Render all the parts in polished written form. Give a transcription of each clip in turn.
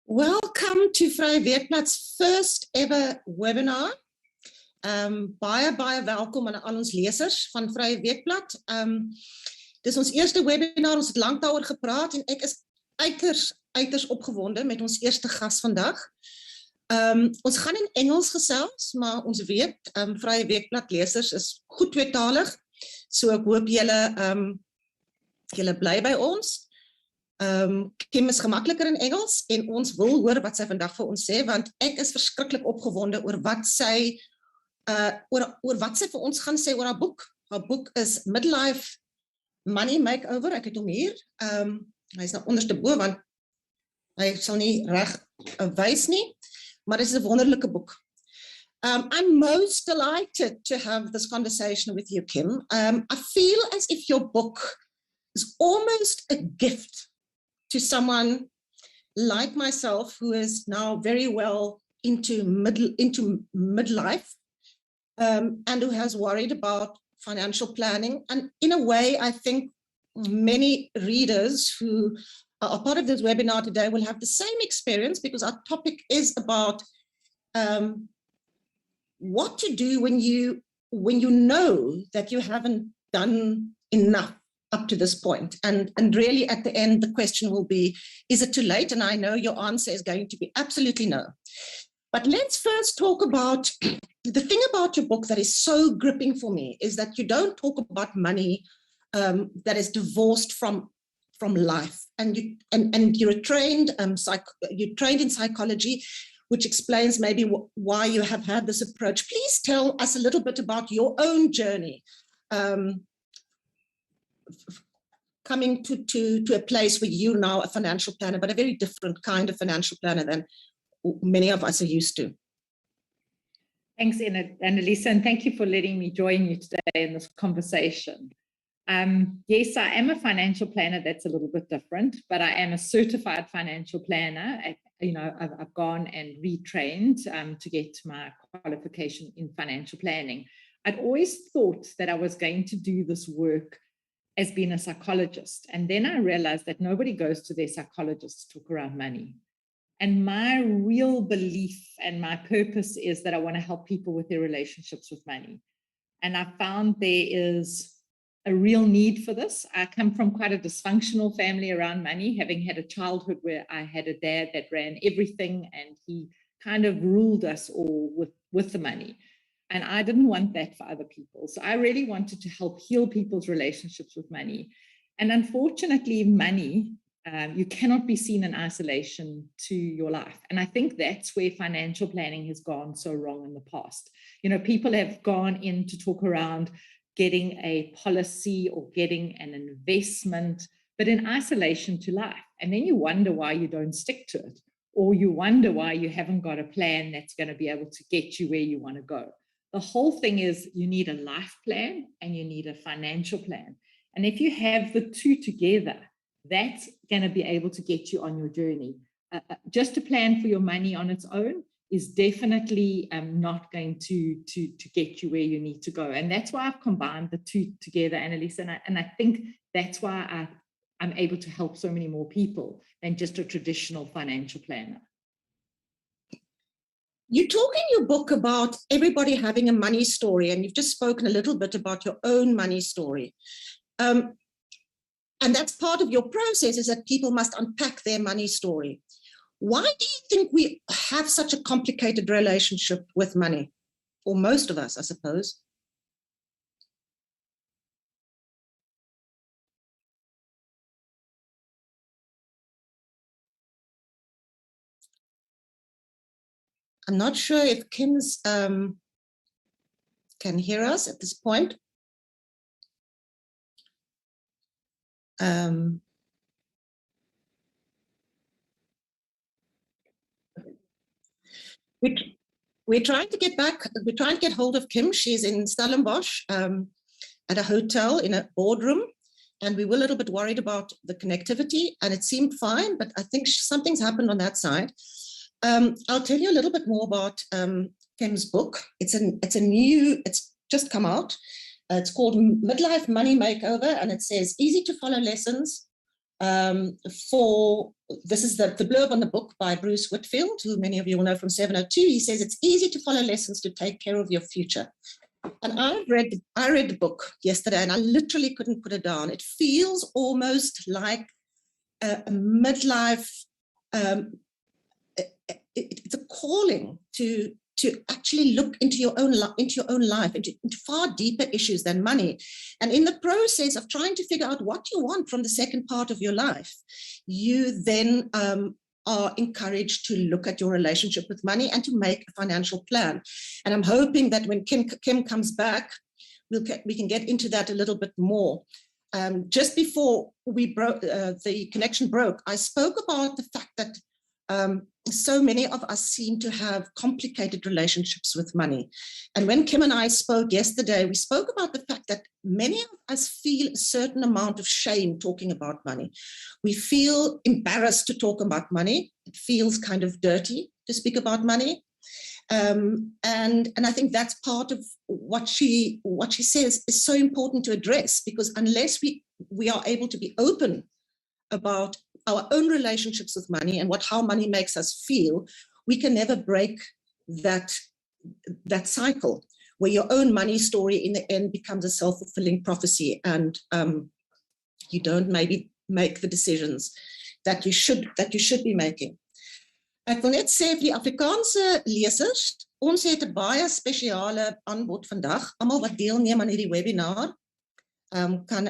Welcome to Vrye Weekblad's first ever webinar. Baie welkom aan al ons lesers van Vrye Weekblad. Dis ons eerste webinar, ons het lank daaroor gepraat en ek is uiters opgewonde met ons eerste gas vandag. Ons gaan in Engels gesels, maar ons weet, Vrye Weekblad lesers is goed tweetalig, so ek hoop julle bly by ons. Kim is gemakkeliker in Engels en ons wil hoor wat sy vandag vir ons sê, want ek is verskriklik opgewonde oor wat sy vir ons gaan sê oor haar boek. Haar boek is Midlife Money Makeover. Ek het hom hier. Hy is nou onderste bo, want hy sal nie reg wys nie, maar dit is 'n wonderlike boek. I'm most delighted to have this conversation with you, Kim. I feel as if your book is almost a gift to someone like myself who is now very well into midlife and who has worried about financial planning. And in a way, I think many readers who are part of this webinar today will have the same experience, because our topic is about what to do when you know that you haven't done enough up to this point. And really at the end, the question will be, is it too late? And I know your answer is going to be absolutely no. But let's first talk about, the thing about your book that is so gripping for me is that you don't talk about money that is divorced from life. And you're trained in psychology, which explains maybe why you have had this approach. Please tell us a little bit about your own journey, coming to a place where you're now a financial planner, but a very different kind of financial planner than many of us are used to. Thanks, Anneliese, and thank you for letting me join you today in this conversation. Yes, I am a financial planner. That's a little bit different, but I am a certified financial planner. I've gone and retrained to get my qualification in financial planning. I'd always thought that I was going to do this work as being a psychologist. And then I realized that nobody goes to their psychologist to talk around money. And my real belief and my purpose is that I want to help people with their relationships with money. And I found there is a real need for this. I come from quite a dysfunctional family around money, having had a childhood where I had a dad that ran everything and he kind of ruled us all with the money. And I didn't want that for other people. So I really wanted to help heal people's relationships with money. And unfortunately, money, you cannot be seen in isolation to your life. And I think that's where financial planning has gone so wrong in the past. People have gone in to talk around getting a policy or getting an investment, but in isolation to life. And then you wonder why you don't stick to it, or you wonder why you haven't got a plan that's going to be able to get you where you want to go. The whole thing is you need a life plan and you need a financial plan. And if you have the two together, that's going to be able to get you on your journey. Just a plan for your money on its own is definitely not going to get you where you need to go. And that's why I've combined the two together, Anneliese. And I think that's why I'm able to help so many more people than just a traditional financial planner. You talk in your book about everybody having a money story, and you've just spoken a little bit about your own money story. And that's part of your process, is that people must unpack their money story. Why do you think we have such a complicated relationship with money? Or most of us, I suppose. I'm not sure if Kim's can hear us at this point. We're trying to get back. We're trying to get hold of Kim. She's in Stellenbosch at a hotel in a boardroom, and we were a little bit worried about the connectivity, and it seemed fine, but I think something's happened on that side. I'll tell you a little bit more about Kim's book. It's just come out. It's called Midlife Money Makeover, and it says easy to follow lessons This is the blurb on the book by Bruce Whitfield, who many of you will know from 702. He says, it's easy to follow lessons to take care of your future. And I read the book yesterday, and I literally couldn't put it down. It feels almost like a midlife, it's a calling to actually look into your own life, into far deeper issues than money. And in the process of trying to figure out what you want from the second part of your life, you then are encouraged to look at your relationship with money and to make a financial plan. And I'm hoping that when Kim comes back, we can get into that a little bit more. Just before the connection broke, I spoke about the fact that so many of us seem to have complicated relationships with money. And when Kim and I spoke yesterday, we spoke about the fact that many of us feel a certain amount of shame talking about money. We feel embarrassed to talk about money. It feels kind of dirty to speak about money. And I think that's part of what she says is so important to address, because unless we are able to be open about our own relationships with money and how money makes us feel, we can never break that cycle where your own money story in the end becomes a self-fulfilling prophecy, and you don't maybe make the decisions that you should be making. Ek wil net sê vir die Afrikaanse lesers, ons het 'n baie spesiale aanbod vandag. Almal wat deelneem aan hierdie webinar kan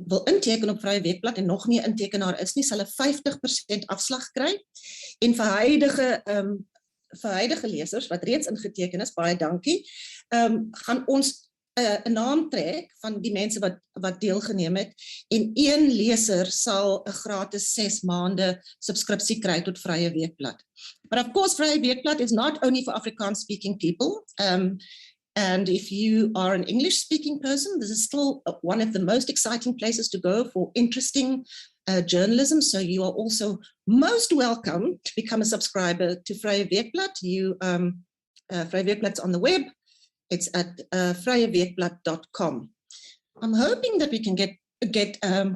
wil inteken op Vrye Weekblad en nog nie 'n intekenaar is nie, sal 'n 50% afslag kry. En vir huidige lesers wat reeds ingeteken is, baie dankie, gaan ons 'n naam trek van die mense wat deelgeneem het, en een leser sal 'n gratis 6 maande subskripsie kry tot Vrye Weekblad. But of course, Vrye Weekblad is not only for Afrikaans-speaking people. And if you are an English-speaking person, this is still one of the most exciting places to go for interesting journalism. So you are also most welcome to become a subscriber to Vrye Weekblad. Vrye Weekblad's on the web. It's at vryeweekblad.com. I'm hoping that we can get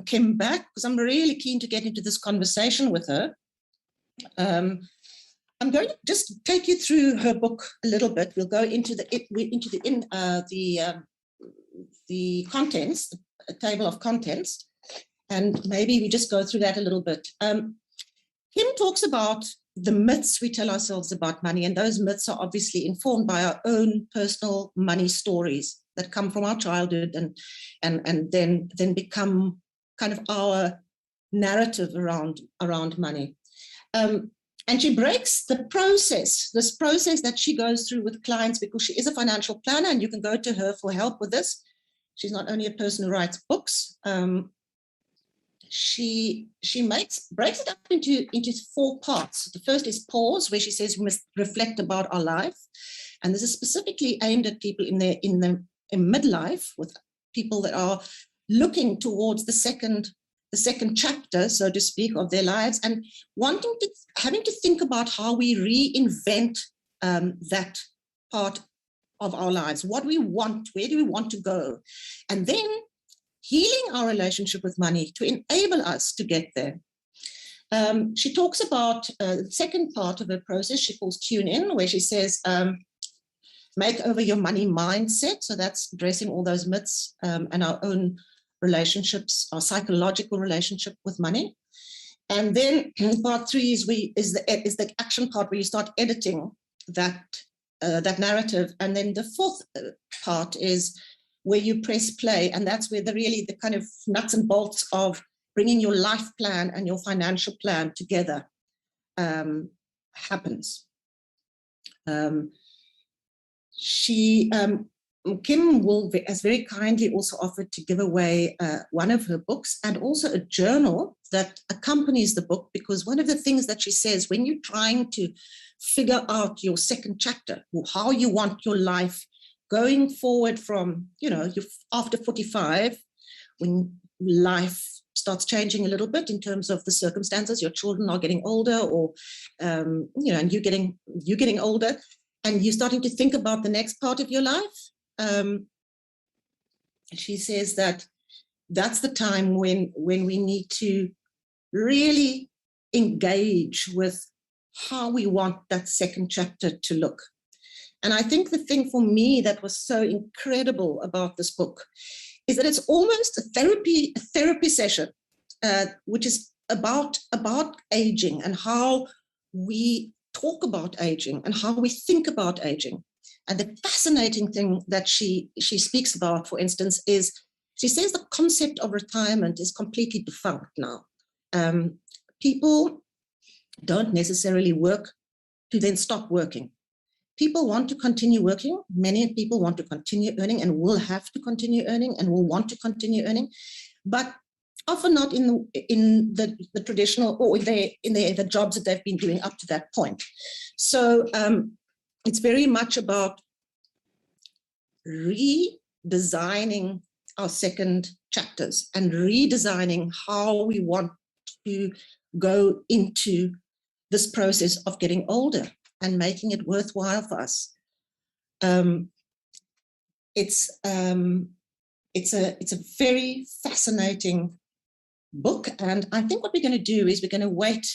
Kim back, because I'm really keen to get into this conversation with her. I'm going to just take you through her book a little bit. We'll go into the contents, the table of contents, and maybe we just go through that a little bit. Kim talks about the myths we tell ourselves about money, and those myths are obviously informed by our own personal money stories that come from our childhood and then become kind of our narrative around money. And she breaks this process that she goes through with clients, because she is a financial planner, and you can go to her for help with this. She's not only a person who writes books. She breaks it up into 4 parts. The first is pause, where she says we must reflect about our life, and this is specifically aimed at people in midlife, with people that are looking towards the second chapter, so to speak, of their lives, and having to think about how we reinvent that part of our lives, what we want, where do we want to go, and then healing our relationship with money to enable us to get there. She talks about the second part of her process she calls tune in, where she says, make over your money mindset. So that's addressing all those myths and our own relationships, our psychological relationship with money. And then part 3 is the action part, where you start editing that narrative. And then the 4th part is where you press play, and that's where the kind of nuts and bolts of bringing your life plan and your financial plan together happens. Kim has very kindly also offered to give away one of her books, and also a journal that accompanies the book, because one of the things that she says, when you're trying to figure out your second chapter, or how you want your life going forward from, you're after 45, when life starts changing a little bit in terms of the circumstances, your children are getting older, or, and you're getting older, and you're starting to think about the next part of your life. She says that that's the time when we need to really engage with how we want that second chapter to look. And I think the thing for me that was so incredible about this book is that it's almost a therapy session, which is about aging and how we talk about aging and how we think about aging. And the fascinating thing that she speaks about, for instance, is she says the concept of retirement is completely defunct now. People don't necessarily work to then stop working. People want to continue working. Many people want to continue earning and will have to continue earning and will want to continue earning, but often not in the traditional or in the jobs that they've been doing up to that point. So it's very much about redesigning our second chapters and redesigning how we want to go into this process of getting older and making it worthwhile for us. It's a very fascinating book, and I think what we're going to do is we're going to wait.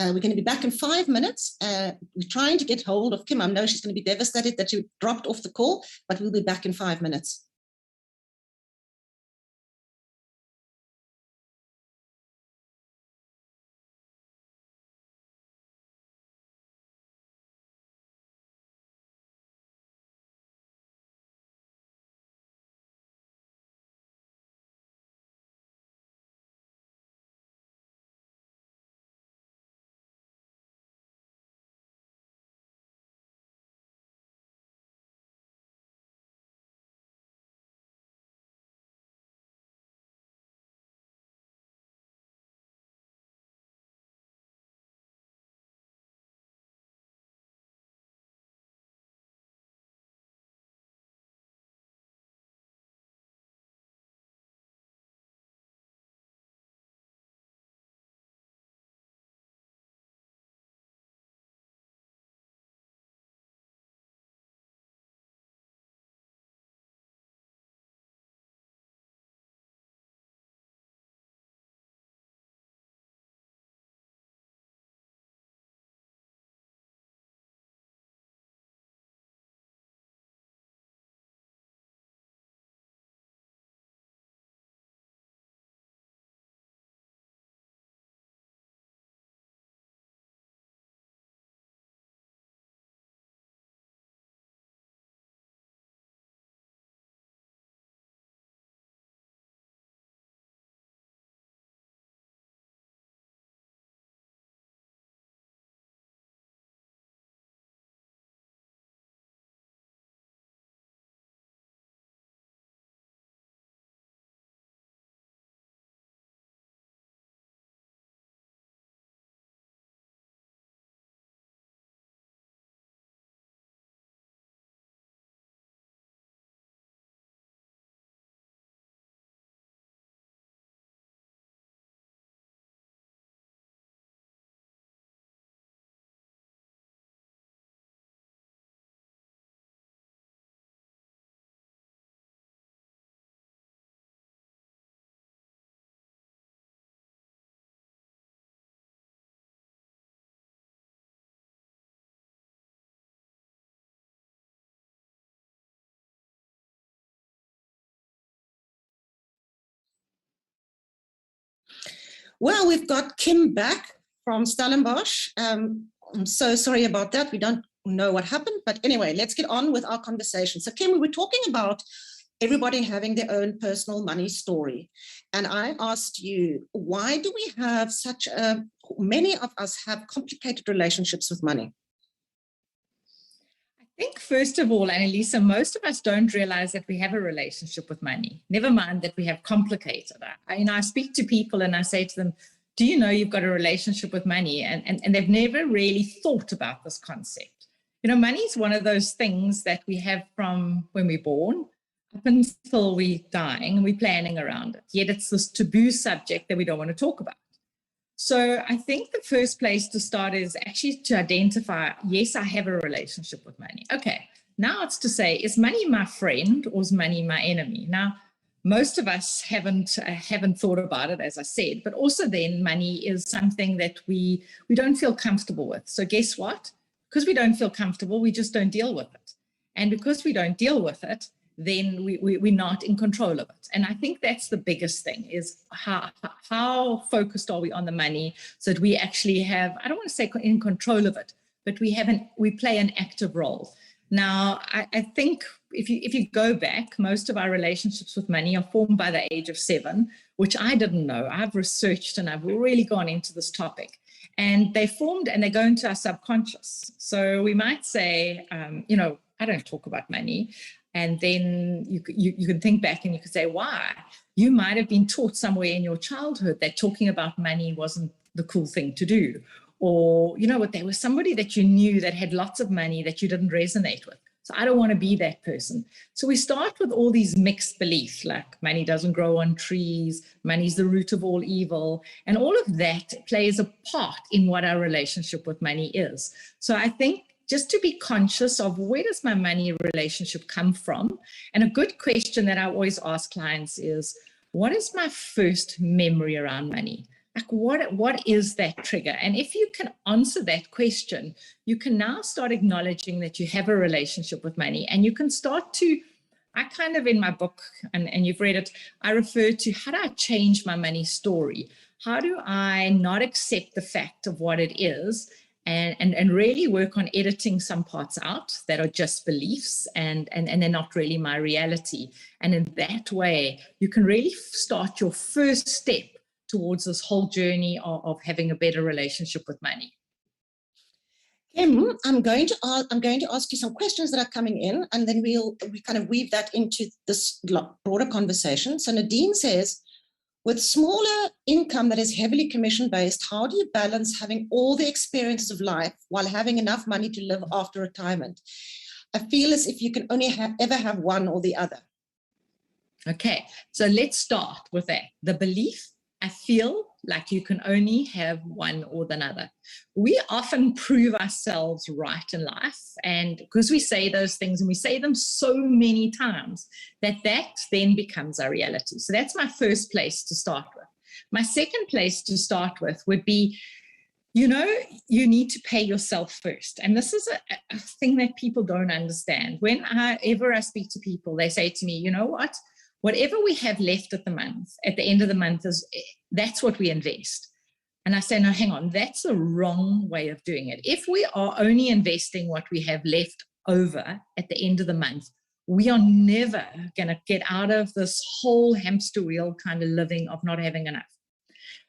We're going to be back in 5 minutes. We're trying to get hold of Kim. I know she's going to be devastated that you dropped off the call, but we'll be back in 5 minutes. Well, we've got Kim back from Stellenbosch. I'm so sorry about that. We don't know what happened, but anyway, let's get on with our conversation. So Kim, we were talking about everybody having their own personal money story. And I asked you, why do we have many of us have complicated relationships with money? I think, first of all, Anneliese, most of us don't realize that we have a relationship with money, never mind that we have complicated it. I speak to people and I say to them, do you know you've got a relationship with money? And they've never really thought about this concept. Money is one of those things that we have from when we're born up until we're dying and we're planning around it. Yet it's this taboo subject that we don't want to talk about. So I think the first place to start is actually to identify, yes, I have a relationship with money. Okay, now it's to say, is money my friend or is money my enemy? Now, most of us haven't thought about it, as I said, but also then money is something that we don't feel comfortable with. So guess what? Because we don't feel comfortable, we just don't deal with it. And because we don't deal with it, then we're not in control of it. And I think that's the biggest thing, is how focused are we on the money so that we actually have, I don't want to say in control of it, but we play an active role. Now, I think if you go back, most of our relationships with money are formed by the age of 7, which I didn't know. I've researched and I've really gone into this topic. And they formed and they go into our subconscious. So we might say, I don't talk about money. And then you can think back and you could say, why? You might have been taught somewhere in your childhood that talking about money wasn't the cool thing to do. Or, you know what, there was somebody that you knew that had lots of money that you didn't resonate with. So I don't want to be that person. So we start with all these mixed beliefs, like money doesn't grow on trees, money's the root of all evil. And all of that plays a part in what our relationship with money is. So I think just to be conscious of, where does my money relationship come from? And a good question that I always ask clients is, what is my first memory around money? Like, what is that trigger? And if you can answer that question, you can now start acknowledging that you have a relationship with money, and you can start to, I kind of in my book, and you've read it, I refer to, how do I change my money story? How do I not accept the fact of what it is, and really work on editing some parts out that are just beliefs and they're not really my reality. And in that way, you can really start your first step towards this whole journey of having a better relationship with money. Kim, I'm going to ask you some questions that are coming in, and then we kind of weave that into this broader conversation. So Nadine says, with smaller income that is heavily commission-based, how do you balance having all the experiences of life while having enough money to live after retirement? I feel as if you can only ever have one or the other. Okay, so let's start with that. The belief, I feel like you can only have one or the other. We often prove ourselves right in life, and because we say those things and we say them so many times, that then becomes our reality. So that's my first place to start with. My second place to start with would be, you need to pay yourself first. And this is a thing that people don't understand. Whenever I speak to people, they say to me, you know what? Whatever we have left at the end of the month, that's what we invest. And I say, no, hang on, that's the wrong way of doing it. If we are only investing what we have left over at the end of the month, we are never going to get out of this whole hamster wheel kind of living of not having enough.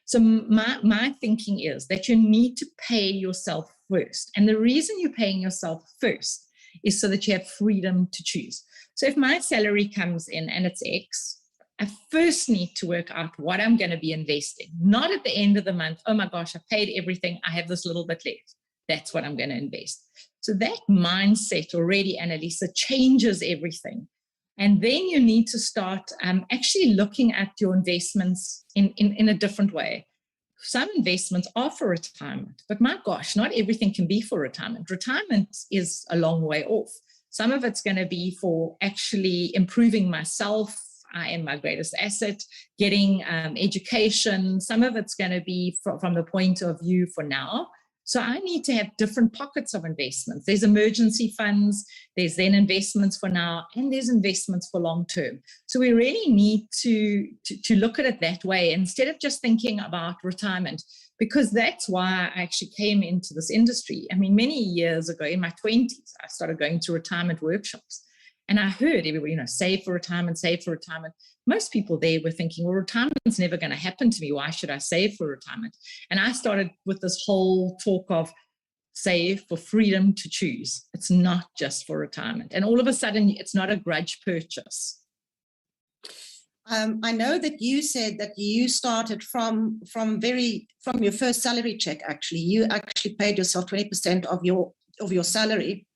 So my thinking is that you need to pay yourself first. And the reason you're paying yourself first is so that you have freedom to choose. So if my salary comes in and it's X, I first need to work out what I'm going to be investing. Not at the end of the month, oh my gosh, I paid everything, I have this little bit left. That's what I'm going to invest. So that mindset already, Anneliese, changes everything. And then you need to start actually looking at your investments in a different way. Some investments are for retirement, but my gosh, not everything can be for retirement. Retirement is a long way off. Some of it's going to be for actually improving myself. I am my greatest asset, getting education. Some of it's going to be from the point of view for now. So I need to have different pockets of investments. There's emergency funds, there's then investments for now, and there's investments for long term. So we really need to look at it that way instead of just thinking about retirement, because that's why I actually came into this industry. I mean, many years ago in my 20s, I started going to retirement workshops. And I heard everybody, save for retirement, save for retirement. Most people there were thinking, well, retirement's never going to happen to me. Why should I save for retirement? And I started with this whole talk of save for freedom to choose. It's not just for retirement. And all of a sudden, it's not a grudge purchase. I know that you said that you started from your first salary check. Actually, you actually paid yourself 20% of your salary.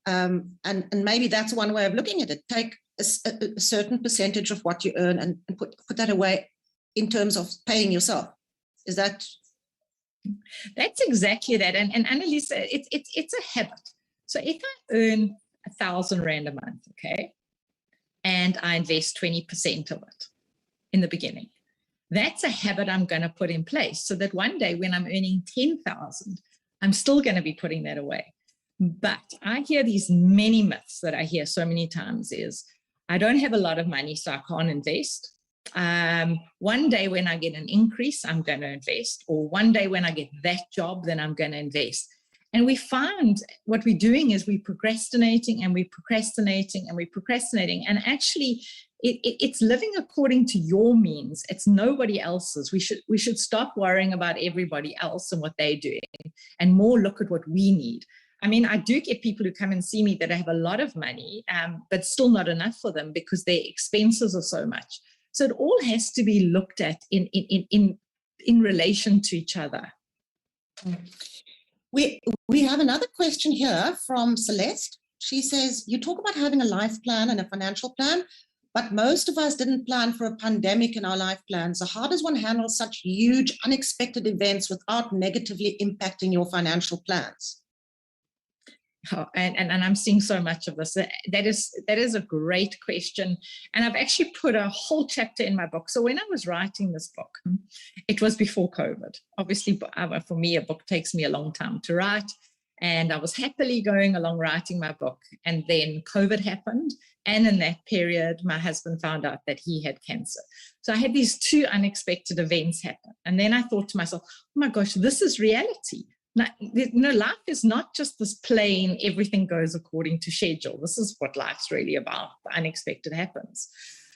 And maybe that's one way of looking at it. Take a certain percentage of what you earn and put that away in terms of paying yourself. Is that? That's exactly that. And Anneliese, it's a habit. So if I earn 1,000 Rand a month, okay, and I invest 20% of it in the beginning. That's a habit I'm going to put in place so that one day when I'm earning 10,000, I'm still going to be putting that away. But I hear these many myths that I hear so many times is, I don't have a lot of money, so I can't invest. One day when I get an increase, I'm going to invest. Or one day when I get that job, then I'm going to invest. And we find what we're doing is we're procrastinating and we're procrastinating and we're procrastinating. And actually, it's living according to your means. It's nobody else's. We should stop worrying about everybody else and what they're doing and more look at what we need. I mean, I do get people who come and see me that have a lot of money, but still not enough for them because their expenses are so much. So it all has to be looked at in relation to each other. We have another question here from Celeste. She says, you talk about having a life plan and a financial plan, but most of us didn't plan for a pandemic in our life plan. So how does one handle such huge, unexpected events without negatively impacting your financial plans? Oh, and I'm seeing so much of this. That is a great question. And I've actually put a whole chapter in my book. So when I was writing this book, it was before COVID. Obviously, for me, a book takes me a long time to write. And I was happily going along writing my book. And then COVID happened. And in that period, my husband found out that he had cancer. So I had these two unexpected events happen. And then I thought to myself, oh my gosh, this is reality. Now, life is not just this plain, everything goes according to schedule. This is what life's really about. The unexpected happens.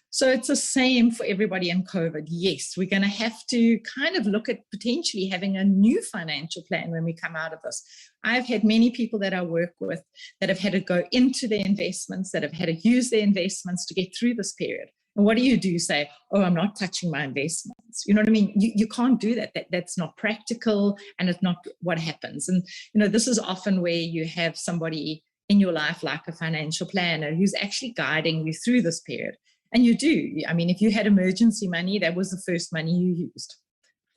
So it's the same for everybody in COVID. Yes, we're going to have to kind of look at potentially having a new financial plan when we come out of this. I've had many people that I work with that have had to go into their investments, that have had to use their investments to get through this period. And what do? You say, oh, I'm not touching my investments. You know what I mean? You can't do that. That's not practical, and it's not what happens. And, this is often where you have somebody in your life like a financial planner who's actually guiding you through this period. And you do. I mean, if you had emergency money, that was the first money you used.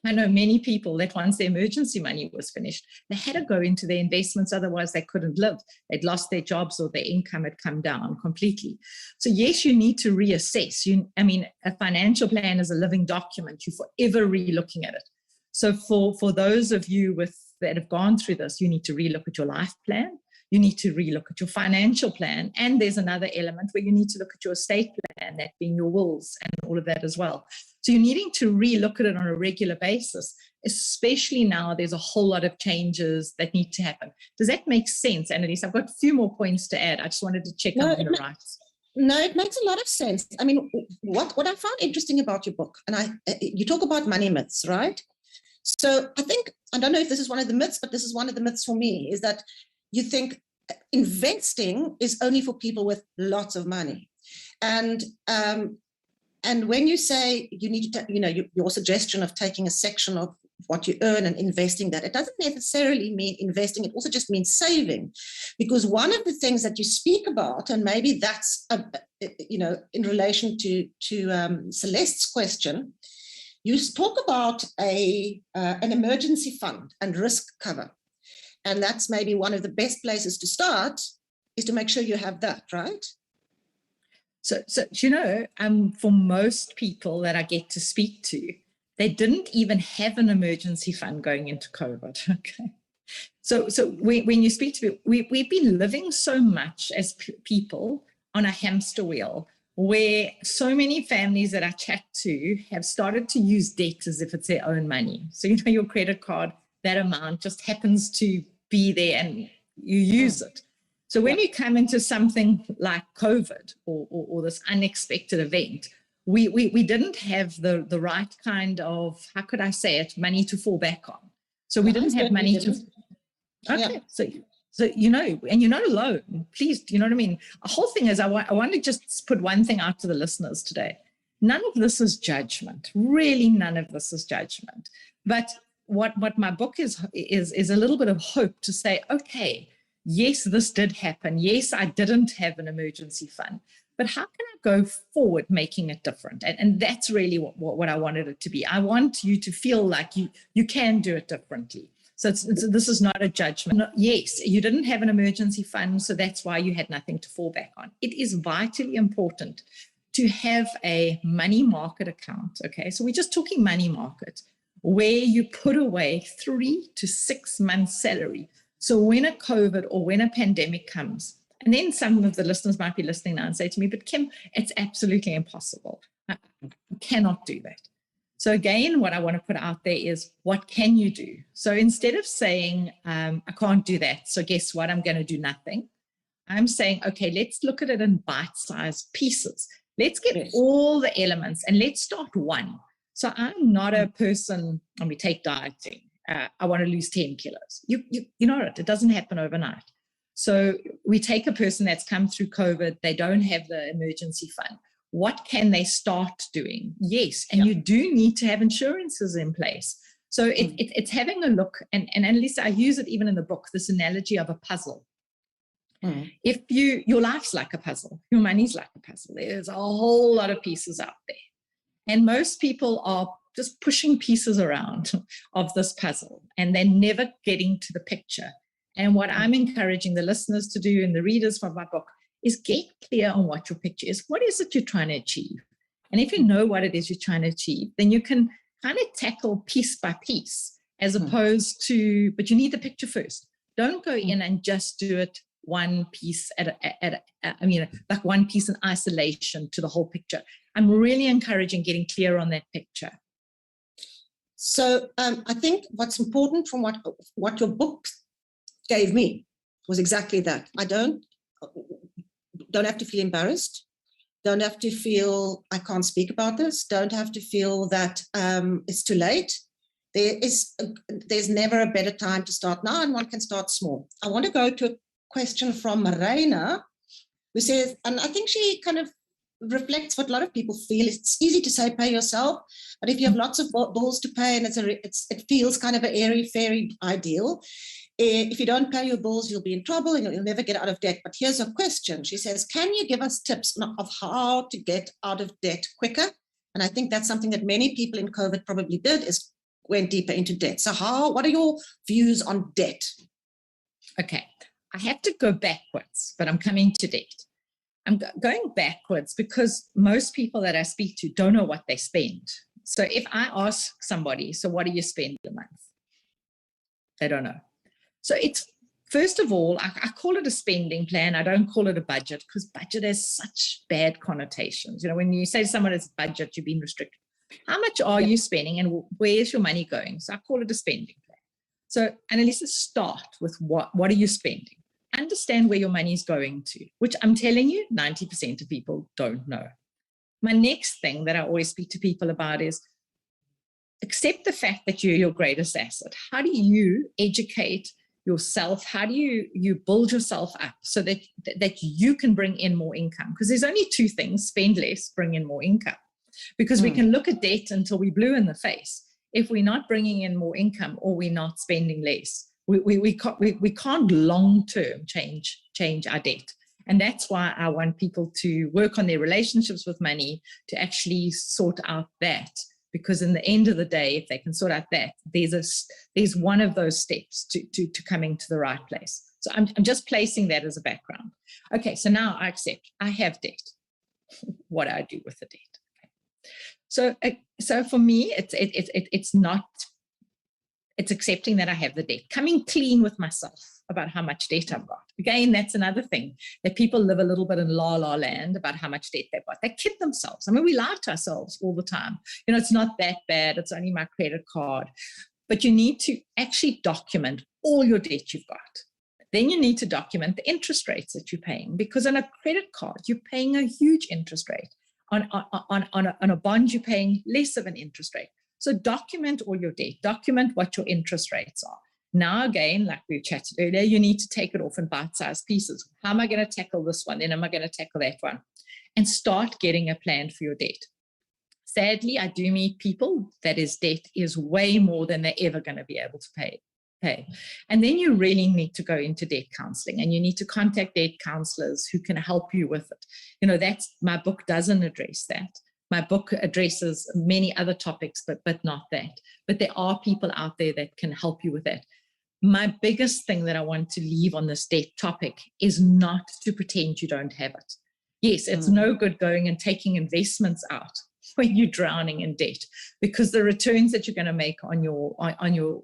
I know many people that once their emergency money was finished, they had to go into their investments, otherwise they couldn't live. They'd lost their jobs or their income had come down completely. So yes, you need to reassess. A financial plan is a living document. You're forever re-looking at it. So for those of you that have gone through this, you need to re-look at your life plan. You need to re-look at your financial plan. And there's another element where you need to look at your estate plan, that being your wills and all of that as well. So you're needing to re-look at it on a regular basis, especially now there's a whole lot of changes that need to happen. Does that make sense, Anneliese? I've got a few more points to add. I just wanted to check on the rights. No, it makes a lot of sense. I mean, what I found interesting about your book, and you talk about money myths, right? So I don't know if this is one of the myths, but this is one of the myths for me, is that you think investing is only for people with lots of money. And when you say you need to, your suggestion of taking a section of what you earn and investing that, it doesn't necessarily mean investing. It also just means saving. Because one of the things that you speak about, and maybe that's, in relation to Celeste's question, you talk about an emergency fund and risk cover. And that's maybe one of the best places to start, is to make sure you have that, right? So for most people that I get to speak to, they didn't even have an emergency fund going into COVID. Okay. So when you speak to people, we've been living so much as people on a hamster wheel, where so many families that I chat to have started to use debt as if it's their own money. So, your credit card, that amount just happens to be there and you use it. So when you come into something like COVID or this unexpected event, we didn't have the right kind of, how could I say it, money to fall back on. So we didn't have money to. Okay, yeah. So and you're not alone. Please, you know what I mean? The whole thing is, I want to just put one thing out to the listeners today. None of this is judgment. Really, none of this is judgment. But what my book is a little bit of hope to say, okay, yes, this did happen. Yes, I didn't have an emergency fund. But how can I go forward making it different? And that's really what I wanted it to be. I want you to feel like you can do it differently. So this is not a judgment. No, yes, you didn't have an emergency fund, so that's why you had nothing to fall back on. It is vitally important to have a money market account, okay? So we're just talking money market, where you put away 3 to 6 months' salary. So when a COVID or when a pandemic comes, and then some of the listeners might be listening now and say to me, but Kim, it's absolutely impossible. I cannot do that. So again, what I want to put out there is, what can you do? So instead of saying, I can't do that, so guess what, I'm going to do nothing, I'm saying, okay, let's look at it in bite-sized pieces. Let's get all the elements and let's start one. So I'm not a person, and we take dieting, I want to lose 10 kilos. You know it doesn't happen overnight. So we take a person that's come through COVID, they don't have the emergency fund. What can they start doing? Yes, and you do need to have insurances in place. So it's having a look, and Anneliese, I use it even in the book, this analogy of a puzzle. If your life's like a puzzle, your money's like a puzzle, there's a whole lot of pieces out there. And most people are just pushing pieces around of this puzzle, and they're never getting to the picture. And what I'm encouraging the listeners to do and the readers from my book is get clear on what your picture is. What is it you're trying to achieve? And if you know what it is you're trying to achieve, then you can kind of tackle piece by piece, as opposed to, but you need the picture first. Don't go in and just do it one piece like one piece in isolation to the whole picture. I'm really encouraging getting clear on that picture. So I think what's important from what your book gave me was exactly that. I don't have to feel embarrassed. Don't have to feel I can't speak about this. Don't have to feel that it's too late. There's never a better time to start now, and one can start small. I want to go to a question from Marina, who says, and I think she kind of reflects what a lot of people feel. It's easy to say pay yourself, but if you have lots of bills to pay and it feels kind of an airy-fairy ideal, if you don't pay your bills, you'll be in trouble and you'll never get out of debt. But here's a question. She says, can you give us tips of how to get out of debt quicker? And I think that's something that many people in COVID probably did, is went deeper into debt. So what are your views on debt? Okay, I have to go backwards, but I'm coming to debt. I'm going backwards because most people that I speak to don't know what they spend. So if I ask somebody, so what do you spend a month? They don't know. So it's, first of all, I call it a spending plan. I don't call it a budget, because budget has such bad connotations. You know, when you say to someone it's budget, you've been restricted. How much are you spending and where's your money going? So I call it a spending plan. So Anneliese, start with what are you spending? Understand where your money is going to, which I'm telling you, 90% of people don't know. My next thing that I always speak to people about is accept the fact that you're your greatest asset. How do you educate yourself? How do you build yourself up so that you can bring in more income? Because there's only two things: spend less, bring in more income. Because we can look at debt until we're blue in the face. If we're not bringing in more income or we're not spending less, we can't long-term change our debt. And that's why I want people to work on their relationships with money, to actually sort out that. Because in the end of the day, if they can sort out that, there's one of those steps to coming to the right place. So I'm just placing that as a background. Okay, so now I accept I have debt. What do I do with the debt? Okay. So for me, it's accepting that I have the debt, coming clean with myself about how much debt I've got. Again, that's another thing, that people live a little bit in la land about how much debt they've got. They kid themselves. I mean, we lie to ourselves all the time. You know, it's not that bad. It's only my credit card. But you need to actually document all your debt you've got. Then you need to document the interest rates that you're paying, because on a credit card, you're paying a huge interest rate. On a bond, you're paying less of an interest rate. So document all your debt, document what your interest rates are. Now, again, like we chatted earlier, you need to take it off in bite-sized pieces. How am I going to tackle this one? Then am I going to tackle that one? And start getting a plan for your debt. Sadly, I do meet people that is debt is way more than they're ever going to be able to pay. And then you really need to go into debt counseling, and you need to contact debt counselors who can help you with it. You know, my book doesn't address that. My book addresses many other topics, but not that. But there are people out there that can help you with that. my biggest thing that I want to leave on this debt topic is not to pretend you don't have it. Yes, it's no good going and taking investments out when you're drowning in debt, because the returns that you're going to make on your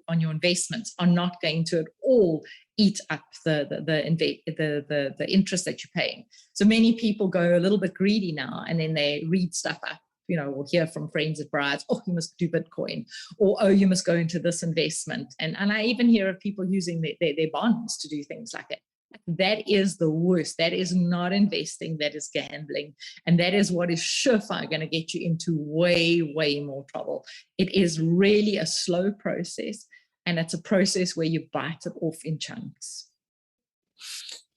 investments are not going to at all eat up the interest that you're paying. So many people go a little bit greedy now, and then they read stuff up, or hear from friends at Vrye's, oh, you must do Bitcoin, or oh, you must go into this investment. And I even hear of people using their bonds to do things like that. That is the worst. That is not investing. That is gambling. And that is what is surefire going to get you into way, way more trouble. It is really a slow process, and it's a process where you bite it off in chunks.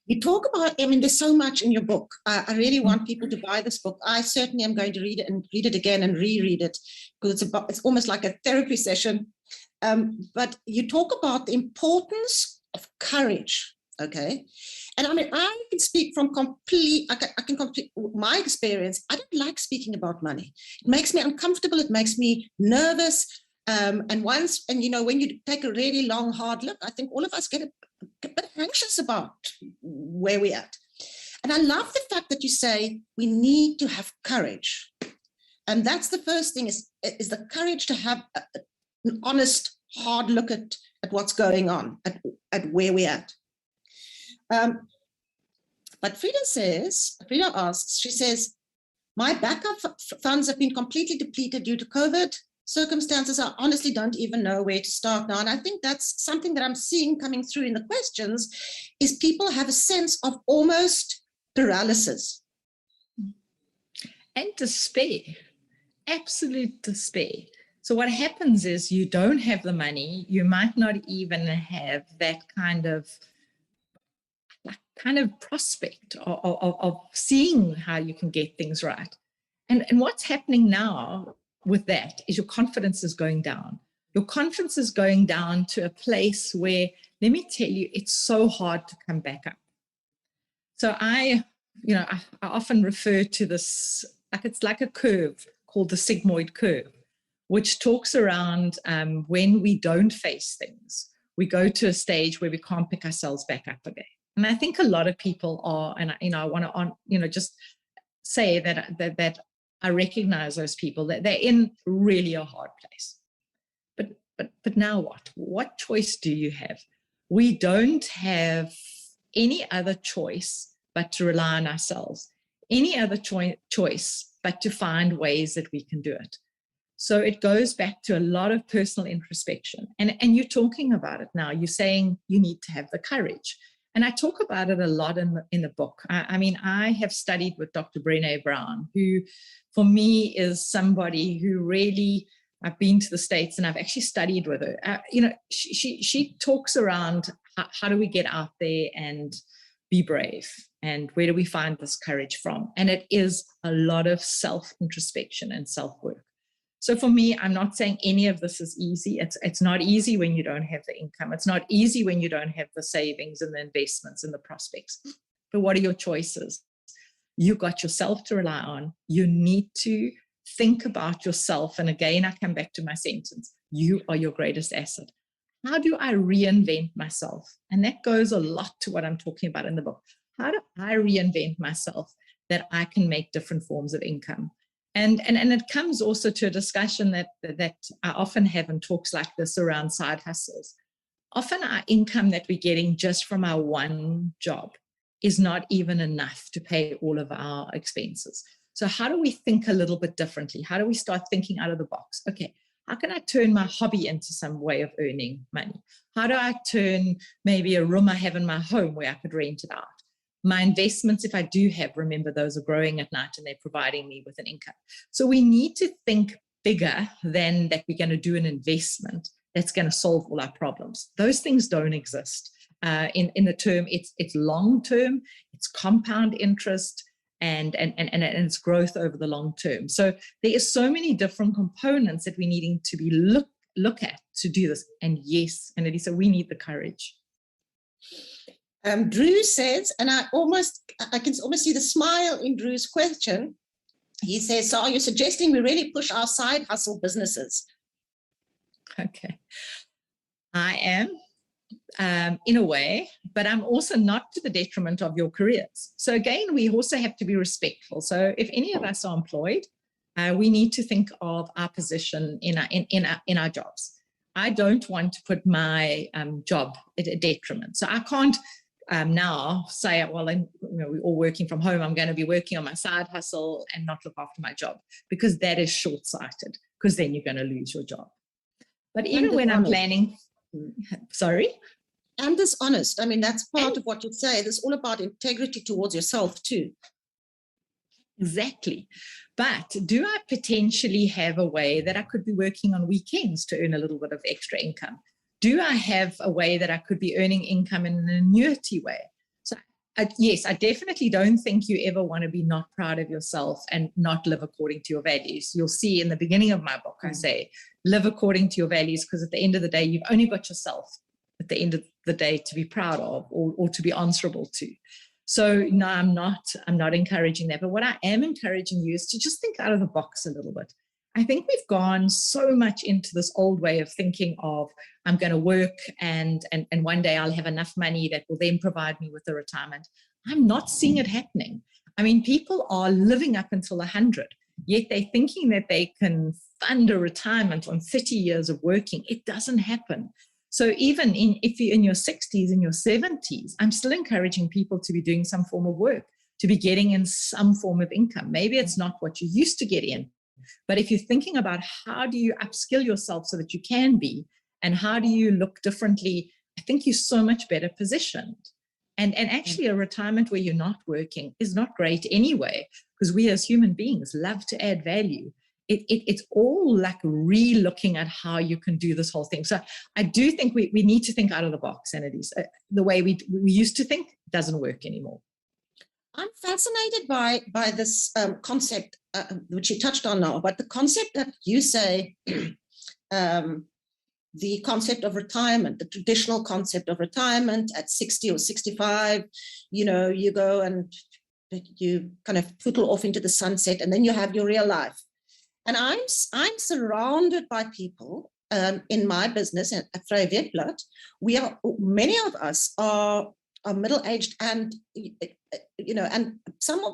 You talk about, there's so much in your book. I really want people to buy this book. I certainly am going to read it and read it again and reread it, because it's almost like a therapy session. But you talk about the importance of courage. Okay. And I can speak from my experience. I don't like speaking about money. It makes me uncomfortable. It makes me nervous. And when you take a really long, hard look, I think all of us get a bit anxious about where we're at. And I love the fact that you say we need to have courage. And that's the first thing is the courage to have an honest, hard look at what's going on, at where we're at. But Frida asks, she says, my backup funds have been completely depleted due to COVID circumstances. I honestly don't even know where to start now. And I think that's something that I'm seeing coming through in the questions, is people have a sense of almost paralysis. And despair, absolute despair. So what happens is you don't have the money. You might not even have that kind of prospect of seeing how you can get things right. And what's happening now with that is your confidence is going down. Your confidence is going down to a place where, let me tell you, it's so hard to come back up. So I often refer to this, it's like a curve called the Sigmoid Curve, which talks around when we don't face things, we go to a stage where we can't pick ourselves back up again. And I think a lot of people are, and I want to just say that I recognize those people, that they're in really a hard place. But now what? What choice do you have? We don't have any other choice but to rely on ourselves. Any other choice but to find ways that we can do it. So it goes back to a lot of personal introspection. And you're talking about it now. You're saying you need to have the courage. And I talk about it a lot in the book. I have studied with Dr. Brené Brown, who for me is somebody who really, I've been to the States and I've actually studied with her. She talks around how do we get out there and be brave, and where do we find this courage from? And it is a lot of self-introspection and self-work. So for me, I'm not saying any of this is easy. It's not easy when you don't have the income. It's not easy when you don't have the savings and the investments and the prospects. But what are your choices? You've got yourself to rely on. You need to think about yourself. And again, I come back to my sentence. You are your greatest asset. How do I reinvent myself? And that goes a lot to what I'm talking about in the book. How do I reinvent myself that I can make different forms of income? And it comes also to a discussion that I often have in talks like this around side hustles. Often our income that we're getting just from our one job is not even enough to pay all of our expenses. So how do we think a little bit differently? How do we start thinking out of the box? Okay, how can I turn my hobby into some way of earning money? How do I turn maybe a room I have in my home where I could rent it out? My investments, if I do have, remember, those are growing at night and they're providing me with an income. So we need to think bigger than that we're going to do an investment that's going to solve all our problems. Those things don't exist. In the term, it's long term, it's compound interest, and it's growth over the long term. So there are so many different components that we're needing to be look at to do this. And yes, Anneliese, we need the courage. Drew says, and I can almost see the smile in Drew's question. He says, so are you suggesting we really push our side hustle businesses? Okay. I am. in a way, but I'm also not to the detriment of your careers. So again, we also have to be respectful. So if any of us are employed, we need to think of our position in our jobs. I don't want to put my job at a detriment. So I can't now say, well, we're all working from home, I'm going to be working on my side hustle and not look after my job, because that is short-sighted, because then you're going to lose your job. But even when I'm planning, sorry? And dishonest. I mean, that's part of what you say. It's all about integrity towards yourself too. Exactly. But do I potentially have a way that I could be working on weekends to earn a little bit of extra income? Do I have a way that I could be earning income in an annuity way? So yes, I definitely don't think you ever want to be not proud of yourself and not live according to your values. You'll see in the beginning of my book, I say, live according to your values, because at the end of the day, you've only got yourself at the end of the day to be proud of or to be answerable to. So no, I'm not encouraging that. But what I am encouraging you is to just think out of the box a little bit. I think we've gone so much into this old way of thinking of, I'm going to work and one day I'll have enough money that will then provide me with a retirement. I'm not seeing it happening. I mean, people are living up until 100, yet they're thinking that they can fund a retirement on 30 years of working. It doesn't happen. So even if you're in your 60s, in your 70s, I'm still encouraging people to be doing some form of work, to be getting in some form of income. Maybe it's not what you used to get in, but if you're thinking about how do you upskill yourself so that you can be, and how do you look differently, I think you're so much better positioned. And actually a retirement where you're not working is not great anyway, because we as human beings love to add value. It's all like re-looking at how you can do this whole thing. So I do think we need to think out of the box, Anneliese. The way we used to think doesn't work anymore. I'm fascinated by this concept, which you touched on now, but the concept that you say, the concept of retirement, the traditional concept of retirement at 60 or 65, you go and you kind of poodle off into the sunset, and then you have your real life. And I'm surrounded by people in my business at Vrye Weekblad. Many of us are middle-aged, and and some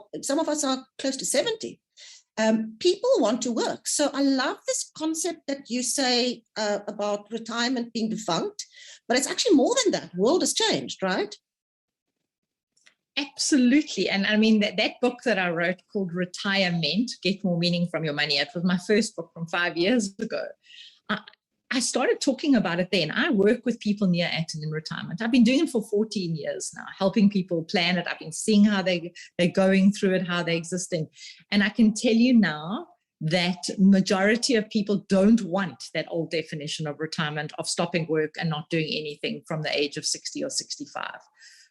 of us are close to 70. People want to work. So I love this concept that you say about retirement being defunct, but it's actually more than that. The world has changed, right? Absolutely. And I mean, that book that I wrote called Retirement, Get More Meaning from Your Money, it was my first book from 5 years ago. I started talking about it then. I work with people near at and in retirement. I've been doing it for 14 years now, helping people plan it. I've been seeing how they're going through it, how they're existing. And I can tell you now that majority of people don't want that old definition of retirement, of stopping work and not doing anything from the age of 60 or 65.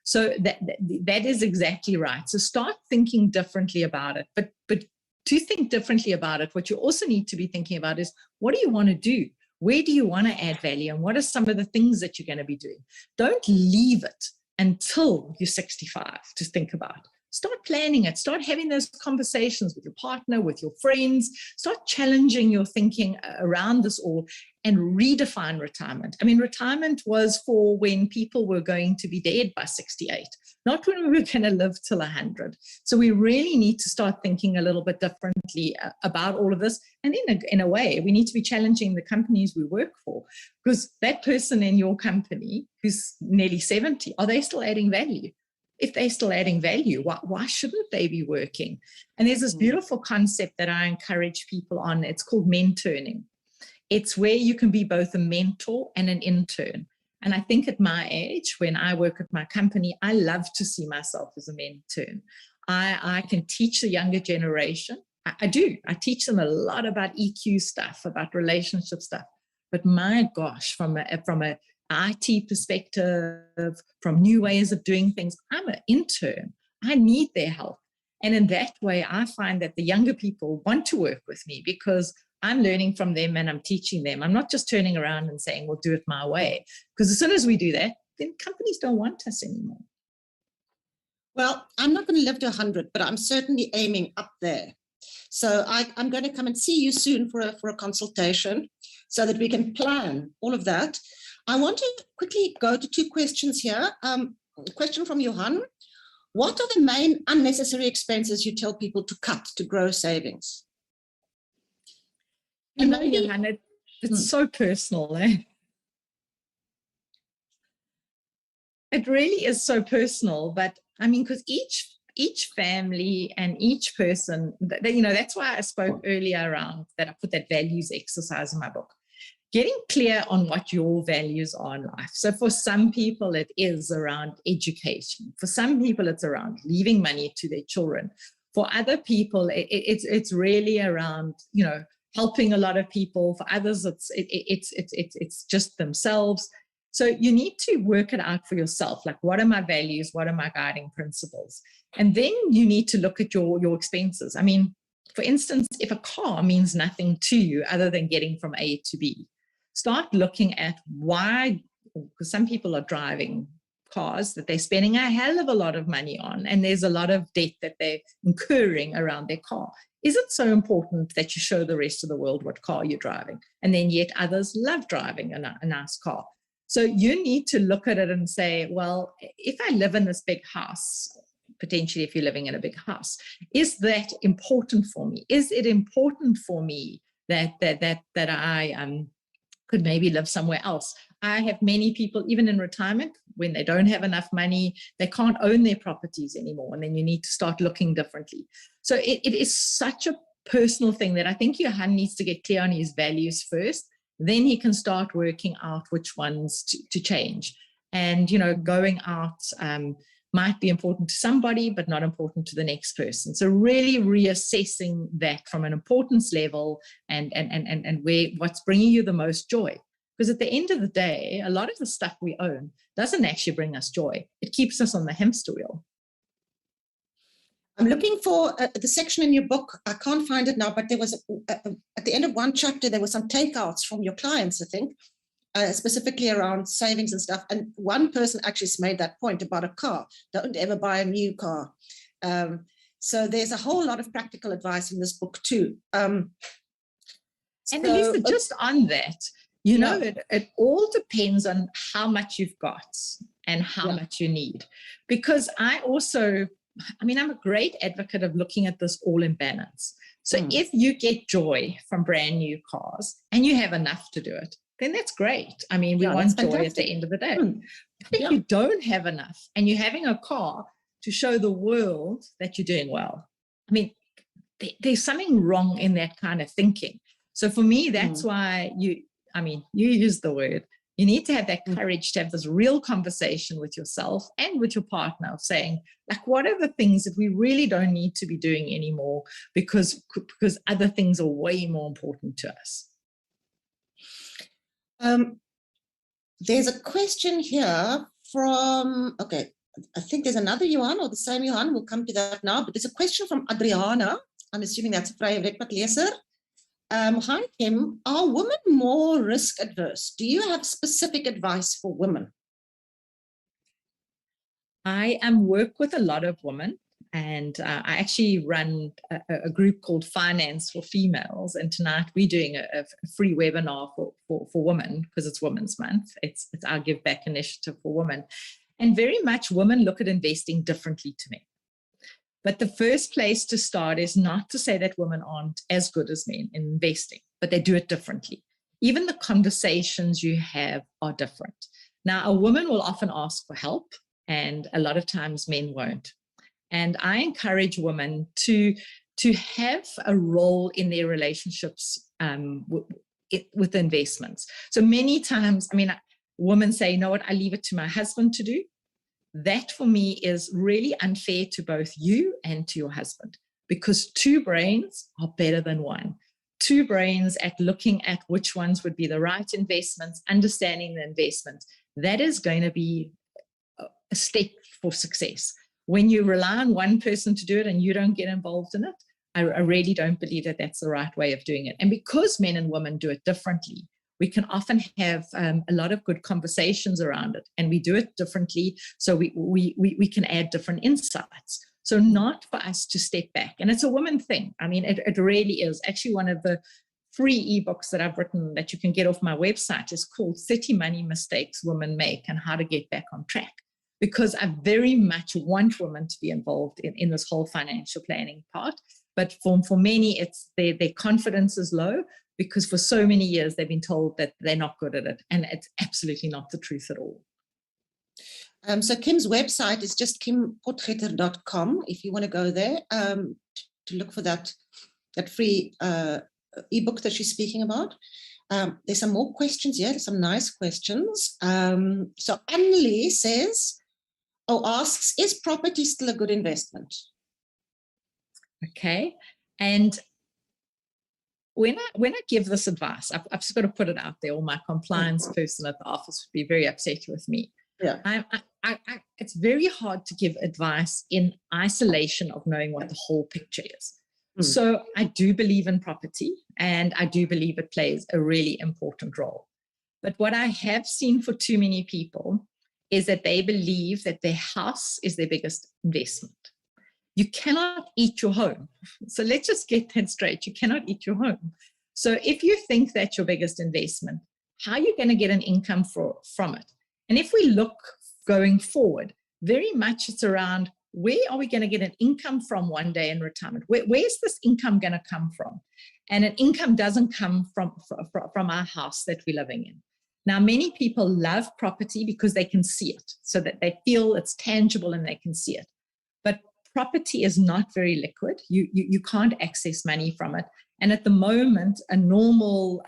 So that is exactly right. So start thinking differently about it. But to think differently about it, what you also need to be thinking about is, what do you want to do? Where do you want to add value? And what are some of the things that you're going to be doing? Don't leave it until you're 65 to think about. Start planning it. Start having those conversations with your partner, with your friends. Start challenging your thinking around this all and redefine retirement. I mean, retirement was for when people were going to be dead by 68, not when we were going to live till 100. So we really need to start thinking a little bit differently about all of this. And in a way, we need to be challenging the companies we work for, because that person in your company who's nearly 70, are they still adding value? If they're still adding value, why shouldn't they be working? And there's this beautiful concept that I encourage people on. It's called mentoring. It's where you can be both a mentor and an intern. And I think at my age, when I work at my company, I love to see myself as a mentor. I can teach the younger generation. I do. I teach them a lot about EQ stuff, about relationship stuff. But my gosh, from a IT perspective, from new ways of doing things, I'm an intern. I need their help. And in that way, I find that the younger people want to work with me because I'm learning from them and I'm teaching them. I'm not just turning around and saying, well, do it my way. Because as soon as we do that, then companies don't want us anymore. Well, I'm not going to live to 100, but I'm certainly aiming up there. So I'm going to come and see you soon for a consultation so that we can plan all of that. I want to quickly go to 2 questions here. Question from Johan. What are the main unnecessary expenses you tell people to cut to grow savings? You know, Johan, it's so personal, eh? It really is so personal, but I mean, because each family and each person, you know, that's why I spoke earlier around that. I put that values exercise in my book. Getting clear on what your values are in life. So for some people, it is around education. For some people, it's around leaving money to their children. For other people, it's really around, you know, helping a lot of people. For others, it's just themselves. So you need to work it out for yourself. Like, what are my values? What are my guiding principles? And then you need to look at your expenses. I mean, for instance, if a car means nothing to you other than getting from A to B, start looking at why, because some people are driving cars that they're spending a hell of a lot of money on, and there's a lot of debt that they're incurring around their car. Is it so important that you show the rest of the world what car you're driving? And then yet others love driving a nice car. So you need to look at it and say, well, if I live in this big house, potentially if you're living in a big house, is that important for me? Is it important for me that I could maybe live somewhere else? I have many people, even in retirement, when they don't have enough money, they can't own their properties anymore. And then you need to start looking differently. So it is such a personal thing that I think Johan needs to get clear on his values first. Then he can start working out which ones to change. And, you know, going out might be important to somebody, but not important to the next person. So really reassessing that from an importance level and where what's bringing you the most joy. Because at the end of the day, a lot of the stuff we own doesn't actually bring us joy. It keeps us on the hamster wheel. I'm looking for the section in your book. I can't find it now, but there was, at the end of one chapter, there were some takeouts from your clients, I think, specifically around savings and stuff. And one person actually made that point about a car. Don't ever buy a new car. So there's a whole lot of practical advice in this book too. And Anneliese, just on that, you know, it all depends on how much you've got and how much you need. Because I'm a great advocate of looking at this all in balance. So if you get joy from brand new cars and you have enough to do it, then that's great. I mean, we want joy at the end of the day. But if you don't have enough and you're having a car to show the world that you're doing well, I mean, there's something wrong in that kind of thinking. So for me, that's why you use the word. You need to have that courage to have this real conversation with yourself and with your partner of saying, like, what are the things that we really don't need to be doing anymore because other things are way more important to us? There's a question here from, okay, I think there's another Johan or the same Johan. We'll come to that now, but there's a question from Adriana. I'm assuming that's a Vrye Weekblad leser. Hi, Kim. Are women more risk adverse? Do you have specific advice for women? I work with a lot of women, and I actually run a group called Finance for Females. And tonight we're doing a free webinar for women because it's Women's Month. It's our Give Back initiative for women. And very much women look at investing differently to men. But the first place to start is not to say that women aren't as good as men in investing, but they do it differently. Even the conversations you have are different. Now, a woman will often ask for help, and a lot of times men won't. And I encourage women to have a role in their relationships with investments. So many times, women say, you know what, I leave it to my husband to do. That for me is really unfair to both you and to your husband, because 2 brains are better than 1. 2 brains at looking at which ones would be the right investments, understanding the investments. That is going to be a step for success. When you rely on one person to do it and you don't get involved in it, I really don't believe that that's the right way of doing it. And because men and women do it differently, we can often have a lot of good conversations around it, and we do it differently. So we can add different insights. So not for us to step back. And it's a woman thing. I mean, it really is. Actually, one of the free ebooks that I've written that you can get off my website is called 30 Money Mistakes Women Make and How to Get Back on Track. Because I very much want women to be involved in this whole financial planning part. But for many, it's their confidence is low because for so many years they've been told that they're not good at it. And it's absolutely not the truth at all. So Kim's website is just kimpotgieter.com if you want to go there to look for that free ebook that she's speaking about. There's some more questions here, some nice questions. So Anneliese asks, is property still a good investment? Okay. And when I give this advice, I've just got to put it out there, or my compliance person at the office would be very upset with me. Yeah. It's very hard to give advice in isolation of knowing what the whole picture is. So I do believe in property, and I do believe it plays a really important role. But what I have seen for too many people is that they believe that their house is their biggest investment. You cannot eat your home. So let's just get that straight. You cannot eat your home. So if you think that's your biggest investment, how are you going to get an income from it? And if we look going forward, very much it's around where are we going to get an income from one day in retirement? Where's this income going to come from? And an income doesn't come from our house that we're living in. Now, many people love property because they can see it, so that they feel it's tangible and they can see it. But property is not very liquid. You can't access money from it. And at the moment, a normal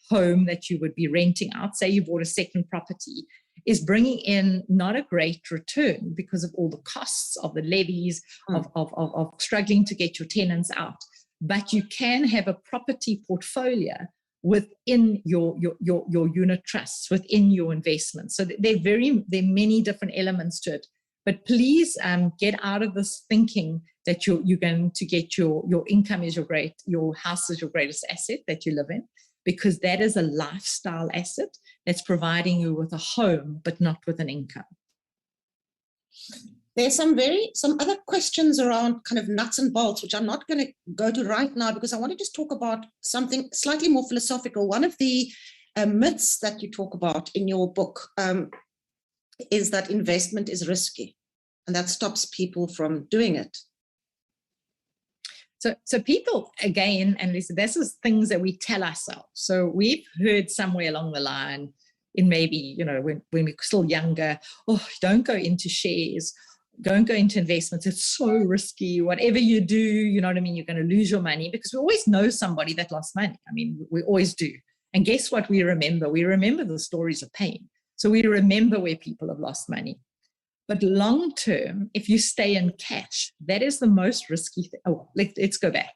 home that you would be renting out, say you bought a second property, is bringing in not a great return because of all the costs of the levies, of struggling to get your tenants out. But you can have a property portfolio within your unit trusts, within your investments. So there are many different elements to it. But please get out of this thinking that you're going to get your income is your house is your greatest asset that you live in, because that is a lifestyle asset that's providing you with a home, but not with an income. There's some other questions around kind of nuts and bolts, which I'm not going to go to right now because I want to just talk about something slightly more philosophical. One of the myths that you talk about in your book is that investment is risky, and that stops people from doing it. So people, again, and Lisa, this is things that we tell ourselves. So we've heard somewhere along the line in maybe, when we're still younger, don't go into shares, don't go into investments. It's so risky. Whatever you do, you know what I mean? You're going to lose your money, because we always know somebody that lost money. I mean, we always do. And guess what we remember? We remember the stories of pain. So we remember where people have lost money. But long term, if you stay in cash, that is the most risky thing. Let's go back.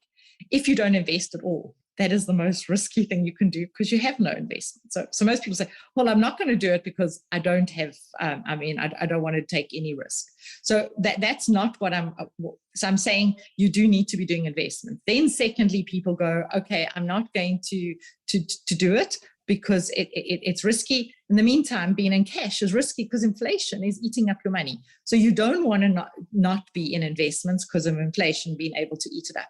If you don't invest at all, that is the most risky thing you can do, because you have no investment. So most people say, well, I'm not going to do it because I don't have, I don't want to take any risk. So that's not what I'm saying. You do need to be doing investment. Then secondly, people go, okay, I'm not going to do it because it's risky. In the meantime, being in cash is risky because inflation is eating up your money. So you don't want to not be in investments because of inflation being able to eat it up.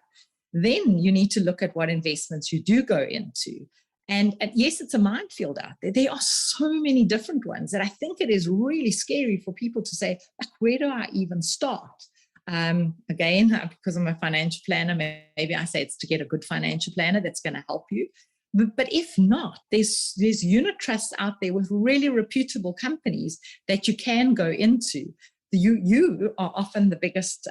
Then you need to look at what investments you do go into. And yes, it's a minefield out there. There are so many different ones that I think it is really scary for people to say, where do I even start? Again, because I'm a financial planner, maybe I say it's to get a good financial planner that's going to help you. But if not, there's unit trusts out there with really reputable companies that you can go into. You are often the biggest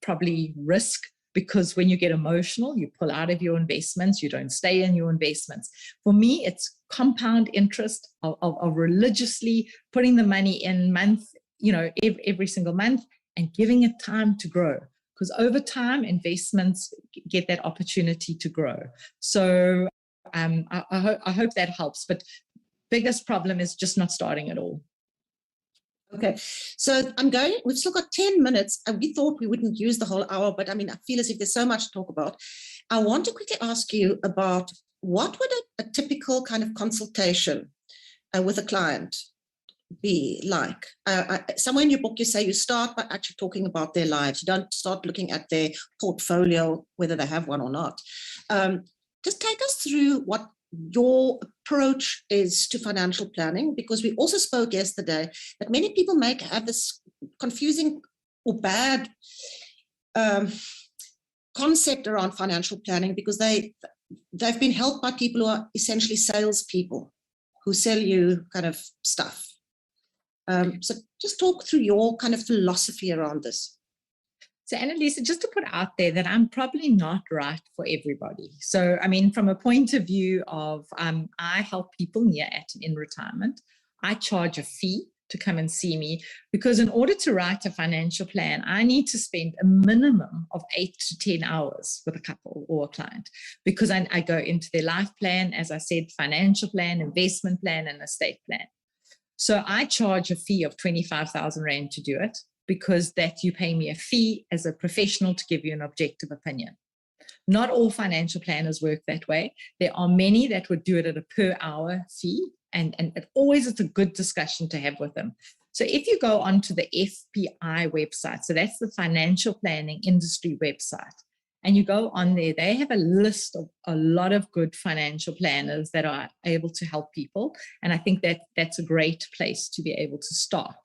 probably risk, because when you get emotional, you pull out of your investments, you don't stay in your investments. For me, it's compound interest of religiously putting the money in every single month and giving it time to grow. Because over time, investments get that opportunity to grow. So I hope that helps. But biggest problem is just not starting at all. Okay, so we've still got 10 minutes, and we thought we wouldn't use the whole hour, but I feel as if there's so much to talk about. I want to quickly ask you about what would a typical kind of consultation with a client be like? Somewhere in your book, you say you start by actually talking about their lives. You don't start looking at their portfolio, whether they have one or not. just take us through what your approach is to financial planning, because we also spoke yesterday that many people have this confusing or bad concept around financial planning, because they've been helped by people who are essentially salespeople who sell you kind of stuff. So just talk through your kind of philosophy around this. So Anneliese, just to put out there that I'm probably not right for everybody. So, I mean, from a point of view of I help people near at and in retirement. I charge a fee to come and see me, because in order to write a financial plan, I need to spend a minimum of 8 to 10 hours with a couple or a client, because I go into their life plan, as I said, financial plan, investment plan, and estate plan. So I charge a fee of 25,000 Rand to do it, because that you pay me a fee as a professional to give you an objective opinion. Not all financial planners work that way. There are many that would do it at a per hour fee, and it always it's a good discussion to have with them. So if you go onto the FPI website, so that's the financial planning industry website, and you go on there, they have a list of a lot of good financial planners that are able to help people. And I think that that's a great place to be able to start.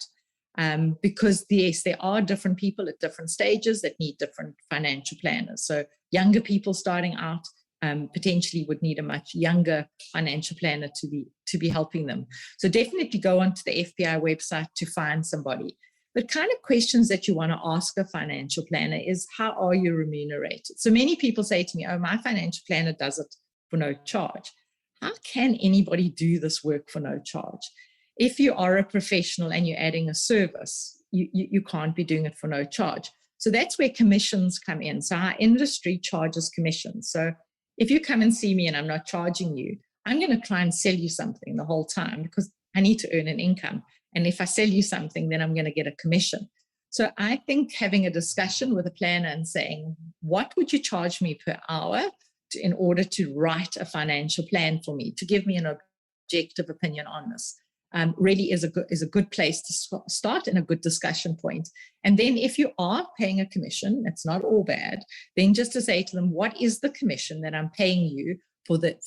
Because yes, there are different people at different stages that need different financial planners. So younger people starting out potentially would need a much younger financial planner to be helping them. So definitely go onto the FPI website to find somebody. But kind of questions that you want to ask a financial planner is, how are you remunerated? So many people say to me, oh, my financial planner does it for no charge. How can anybody do this work for no charge? If you are a professional and you're adding a service, you can't be doing it for no charge. So that's where commissions come in. So our industry charges commissions. So if you come and see me and I'm not charging you, I'm going to try and sell you something the whole time, because I need to earn an income. And if I sell you something, then I'm going to get a commission. So I think having a discussion with a planner and saying, what would you charge me per hour in order to write a financial plan for me, to give me an objective opinion on this? Really is a good place to start and a good discussion point. And then if you are paying a commission, it's not all bad, then just to say to them, what is the commission that I'm paying you for the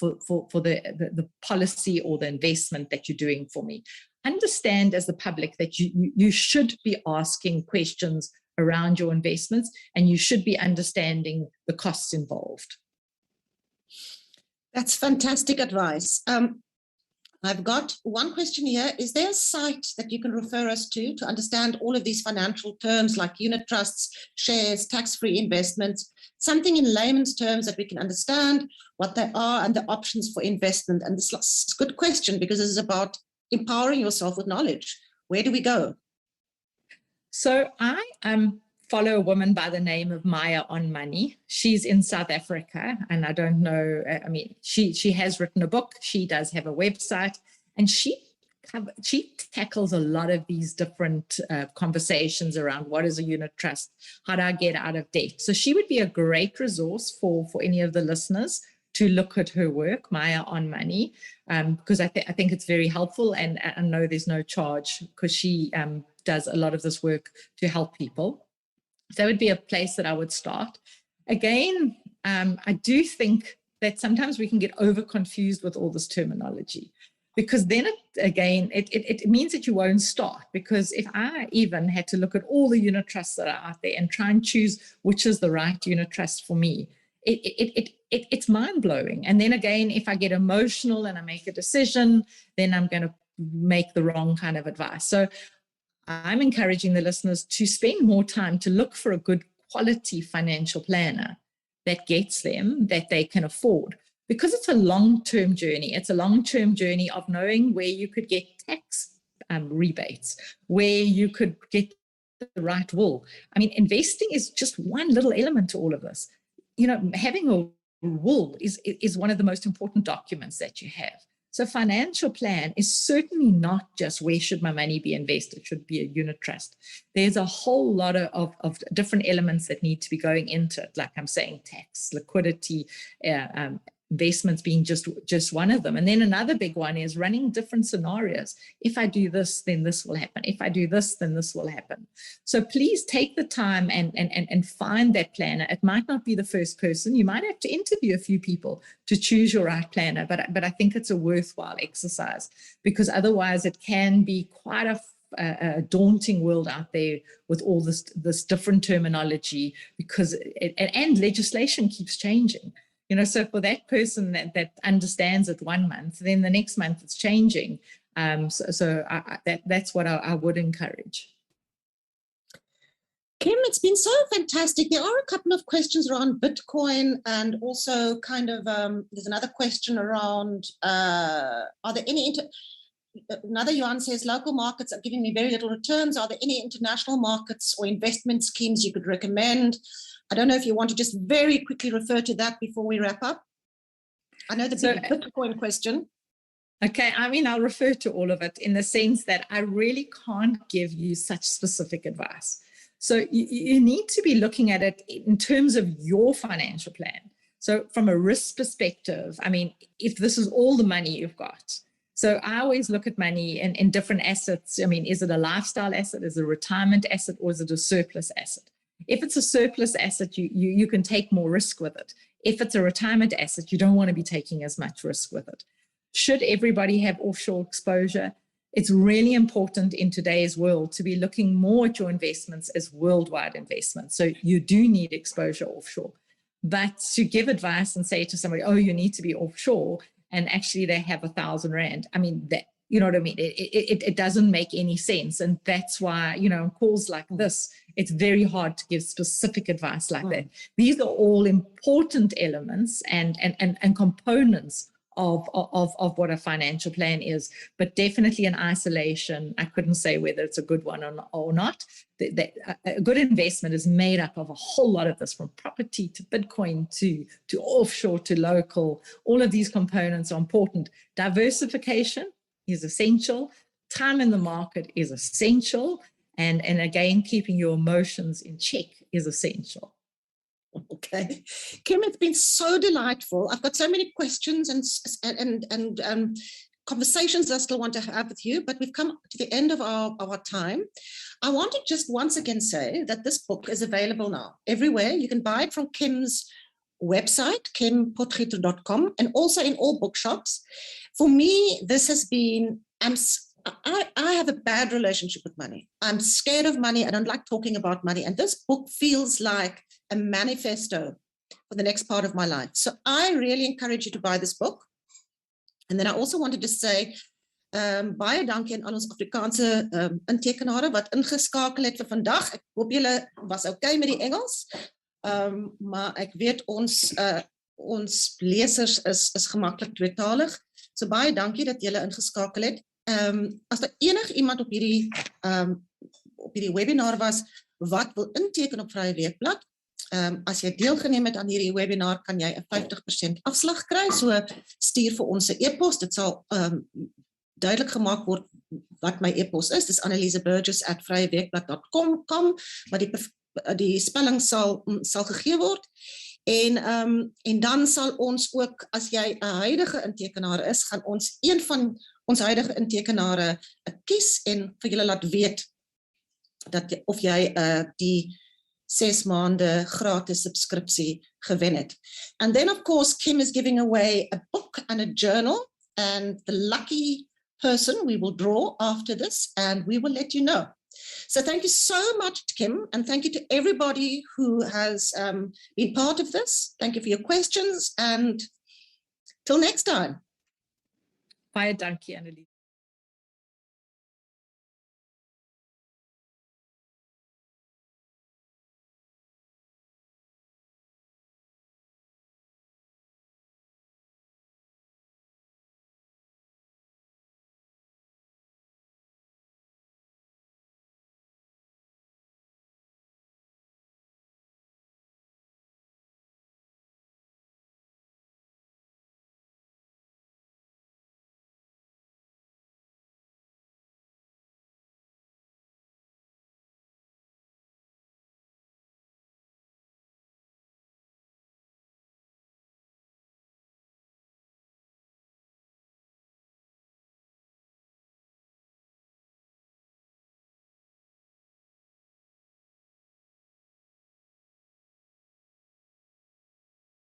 policy or the investment that you're doing for me? Understand as the public that you should be asking questions around your investments, and you should be understanding the costs involved. That's fantastic advice. I've got one question here. Is there a site that you can refer us to understand all of these financial terms like unit trusts, shares, tax-free investments, something in layman's terms that we can understand what they are and the options for investment? And this is a good question, because this is about empowering yourself with knowledge. Where do we go? So I follow a woman by the name of Maya on Money. She's in South Africa, and I don't know, I mean, she has written a book, she does have a website, and she tackles a lot of these different conversations around what is a unit trust, how do I get out of debt. So she would be a great resource for any of the listeners to look at her work, Maya on Money, because I think it's very helpful, and I know there's no charge, because she does a lot of this work to help people. So that would be a place that I would start. Again, I do think that sometimes we can get over confused with all this terminology, because then it means that you won't start. Because if I even had to look at all the unit trusts that are out there and try and choose which is the right unit trust for me, it's mind-blowing. And then again, if I get emotional and I make a decision, then I'm going to make the wrong kind of advice. So I'm encouraging the listeners to spend more time to look for a good quality financial planner that gets them, that they can afford, because it's a long-term journey. It's a long-term journey of knowing where you could get tax rebates, where you could get the right will. I mean, investing is just one little element to all of this. You know, having a will is one of the most important documents that you have. So financial plan is certainly not just where should my money be invested, it should be a unit trust. There's a whole lot of different elements that need to be going into it, like I'm saying, tax, liquidity, investments being just one of them. And then another big one is running different scenarios. If I do this, then this will happen. If I do this, then this will happen. So please take the time and find that planner. It might not be the first person. You might have to interview a few people to choose your right planner, but I think it's a worthwhile exercise, because otherwise it can be quite a daunting world out there with all this different terminology, because and legislation keeps changing. You know, so for that person that understands it 1 month, then the next month it's changing. That's what I would encourage. Kim, it's been so fantastic. There are a couple of questions around Bitcoin, and also kind of there's another question around are there any another Johan says local markets are giving me very little returns. Are there any international markets or investment schemes you could recommend? I don't know if you want to just very quickly refer to that before we wrap up. I know the big Bitcoin question. Okay, I mean, I'll refer to all of it in the sense that I really can't give you such specific advice. So you need to be looking at it in terms of your financial plan. So from a risk perspective, I mean, if this is all the money you've got. So I always look at money in different assets. I mean, is it a lifestyle asset? Is it a retirement asset? Or is it a surplus asset? If it's a surplus asset, you can take more risk with it. If it's a retirement asset, you don't want to be taking as much risk with it. Should everybody have offshore exposure? It's really important in today's world to be looking more at your investments as worldwide investments. So you do need exposure offshore. But to give advice and say to somebody, oh, you need to be offshore, and actually they have 1,000 Rand, I mean, that, you know what I mean? It doesn't make any sense. And that's why, you know, on calls like this, it's very hard to give specific advice like that. These are all important elements and components of what a financial plan is, but definitely in isolation, I couldn't say whether it's a good one or not. A good investment is made up of a whole lot of this, from property to Bitcoin to offshore to local. All of these components are important. Diversification is essential. Time in the market is essential. And again, keeping your emotions in check is essential. Okay. Kim, it's been so delightful. I've got so many questions and conversations I still want to have with you, but we've come to the end of our time. I want to just once again say that this book is available now everywhere. You can buy it from Kim's website, kimpotgieter.com, and also in all bookshops. For me, this has been, I have a bad relationship with money. I'm scared of money. I don't like talking about money. And this book feels like a manifesto for the next part of my life. So I really encourage you to buy this book. And then I also wanted to say, baie dankie aan ons Afrikaanse intekenare wat ingeskakel het vir vandag. Ek hoop julle was okay met die Engels. Maar ek weet ons lesers is gemaklik tweetalig. So baie dankie dat julle ingeskakel het. As daar iemand op hierdie webinar was wat wil inteken op Vrye Weekblad, as jy deelgeneem het aan hierdie webinar, kan jy 'n 50% afslag kry. So stuur vir ons 'n e-pos. Dit sal duidelik gemaak word wat my e-pos is. Dis Anneliese Burgess @vryeweekblad.com, maar die spelling sal gegee word. En dan sal ons ook, as jy 'n huidige intekenaar is, gaan ons een van ons huidige intekenare kies en vir julle laat weet of jy die 6 maande gratis subscriptie gewen het. And then of course Kim is giving away a book and a journal, and the lucky person we will draw after this, and we will let you know. So thank you so much, Kim, and thank you to everybody who has been part of this. Thank you for your questions, and till next time. Baie dankie, Anneliese.